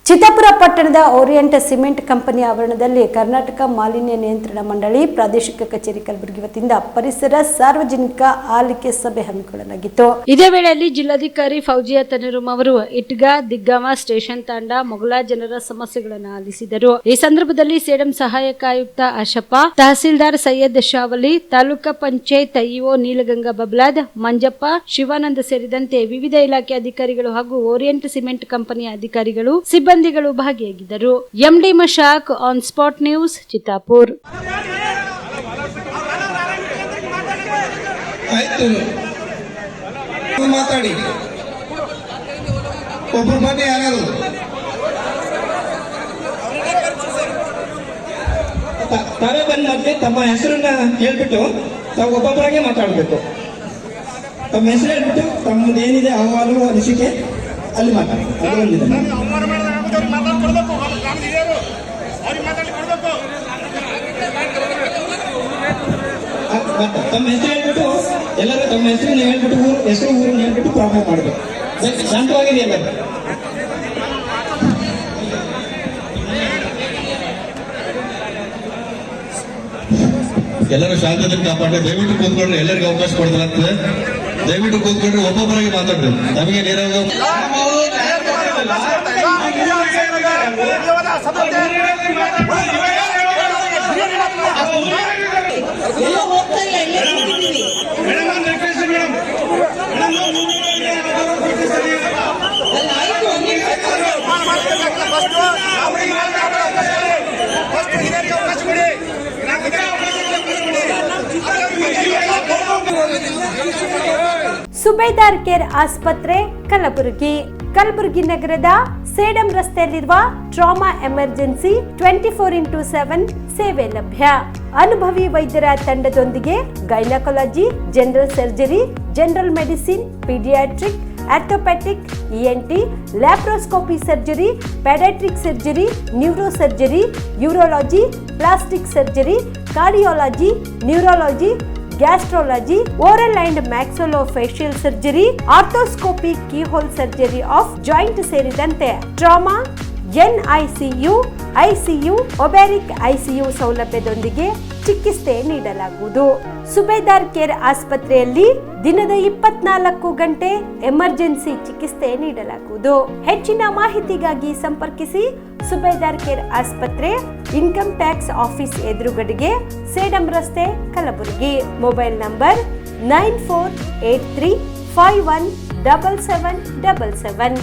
ಚಿತ್ತಾಪುರ ಪಟ್ಟಣದ orient cement company ಆವರಣದಲ್ಲಿ ಕರ್ನಾಟಕ ಮಾಲಿನ್ಯ ನಿಯಂತ್ರಣ ಮಂಡಳಿ ಪ್ರಾದೇಶಿಕ ಕಚೇರಿ ಕಲಬುರಗಿ ವತಿಯಿಂದ ಪರಿಸರ ಸಾರ್ವಜನಿಕ ಆಲಿಕೆ ಸಭೆ ಹಮ್ಮಿಕೊಳ್ಳಲಾಗಿತ್ತು. ಇದೇ ವೇಳೆಯಲ್ಲಿ ಜಿಲ್ಲಾಧಿಕಾರಿ ಫೌಜಿಯಾ ತನರುಮ್ ಅವರು ಇಟ್ಗಾ ದಿಗ್ಗಾಮ ಸ್ಟೇಷನ್ ತಾಂಡ ಮೊಗಲ ಜನರ ಸಮಸ್ಯೆಗಳನ್ನು ಆಲಿಸಿದರು. ಈ ಸಂದರ್ಭದಲ್ಲಿ ಸೇಡಂ ಸಹಾಯಕ ಆಯುಕ್ತ ಅಶಪ್ಪ, ತಹಸೀಲ್ದಾರ್ ಸೈಯದ್ ಶಾವಲಿ, ತಾಲೂಕಾ ಪಂಚಾಯತ್ ಇಒ ನೀಲಗಂಗಾ ಬಬ್ಲಾದ್, ಮಂಜಪ್ಪ, ಶಿವಾನಂದ ಸೇರಿದಂತೆ ವಿವಿಧ ಇಲಾಖೆ ಅಧಿಕಾರಿಗಳು ಹಾಗೂ ಓರಿಯೆಂಟ್ ಸಿಮೆಂಟ್ ಕಂಪನಿಯ ಅಧಿಕಾರಿಗಳು ಸಿಬ್ಬಂದಿಗಳು ಭಾಗಿಯಾಗಿದ್ದರು. MD Mashak, on spot news, Chittapur. ಮಾತಾಡಿ ಒಬ್ಬರು ಬನ್ನಿ. ಯಾರು ತಾವೇ ಬಂದು ಮತ್ತೆ ತಮ್ಮ ಹೆಸರನ್ನ ಹೇಳ್ಬಿಟ್ಟು ತಾವು ಒಬ್ಬೊಬ್ಬರಾಗೆ ಮಾತಾಡಬೇಕು. ತಮ್ಮ ಹೆಸರು ಹೇಳ್ಬಿಟ್ಟು ತಮ್ಮದು ಏನಿದೆ ಅಹವಾಲು ಅನಿಸಿಕೆ ಅಲ್ಲಿ ಮಾತಾಡಿ. ಅದು ಒಂದಿದೆ. ತಮ್ಮ ಹೆಸರು ಹೇಳ್ಬಿಟ್ಟು ಎಲ್ಲರೂ ತಮ್ಮ ಹೆಸರನ್ನ ಹೇಳ್ಬಿಟ್ಟು ಊರನ್ನ ಹೇಳ್ಬಿಟ್ಟು ಪ್ರಾರಂಭ ಮಾಡಬೇಕು. ಶಾಂತವಾಗಿದೆ ಎಲ್ಲರೂ. ಎಲ್ಲರೂ ಶಾಂತತೆ ಕಾಪಾಡ್ರೆ. ದಯವಿಟ್ಟು ಕೂತ್ಕೊಂಡ್ರೆ ಎಲ್ಲರಿಗೂ ಅವಕಾಶ ಕೊಡ್ತಾರಂತೆ. ದಯವಿಟ್ಟು ಕೂತ್ಕೊಂಡ್ರೆ ಒಬ್ಬೊಬ್ಬರಾಗಿ ಮಾತಾಡ್ರಿ. ನಮಗೆ ನೇರವಾಗಿ ಸುಬೇದಾರ್ ಕೇರ್ ಆಸ್ಪತ್ರೆ ಕಲಬುರಗಿ ನಗರದ ಸೇಡಂ ರಸ್ತೆಯಲ್ಲಿರುವ ಟ್ರಾಮಾ ಎಮರ್ಜೆನ್ಸಿ 24x7 ಸೇವೆ ಲಭ್ಯ. ಅನುಭವಿ ವೈದ್ಯರ ತಂಡದೊಂದಿಗೆ gynaecology, general surgery, general medicine, paediatric, orthopaedic, ENT, laparoscopy surgery, paediatric surgery, neuro surgery, urology, plastic surgery, cardiology, neurology, gastrology, oral and maxillofacial surgery, arthroscopy, keyhole surgery of joint ಸೇರಿದಂತೆ trauma, NICU, ICU, obstetric ICU ಸೌಲಭ್ಯದೊಂದಿಗೆ ಚಿಕಿತ್ಸೆ ನೀಡಲಾಗುವುದು. ಸುಬೇದಾರ್ care ಆಸ್ಪತ್ರೆಯಲ್ಲಿ ದಿನದ 24 ಗಂಟೆ emergency ಚಿಕಿತ್ಸೆ ನೀಡಲಾಗುವುದು. ಹೆಚ್ಚಿನ ಮಾಹಿತಿಗಾಗಿ ಸಂಪರ್ಕಿಸಿ ಸುಬೇದಾರ್ ಕೇರ್ ಆಸ್ಪತ್ರೆ, ಇನ್ಕಮ್ ಟ್ಯಾಕ್ಸ್ ಆಫೀಸ್ ಎದುರುಗಡೆಗೆ, ಸೇಡಂ ರಸ್ತೆ, ಕಲಬುರಗಿ. Mobile number 9483517777.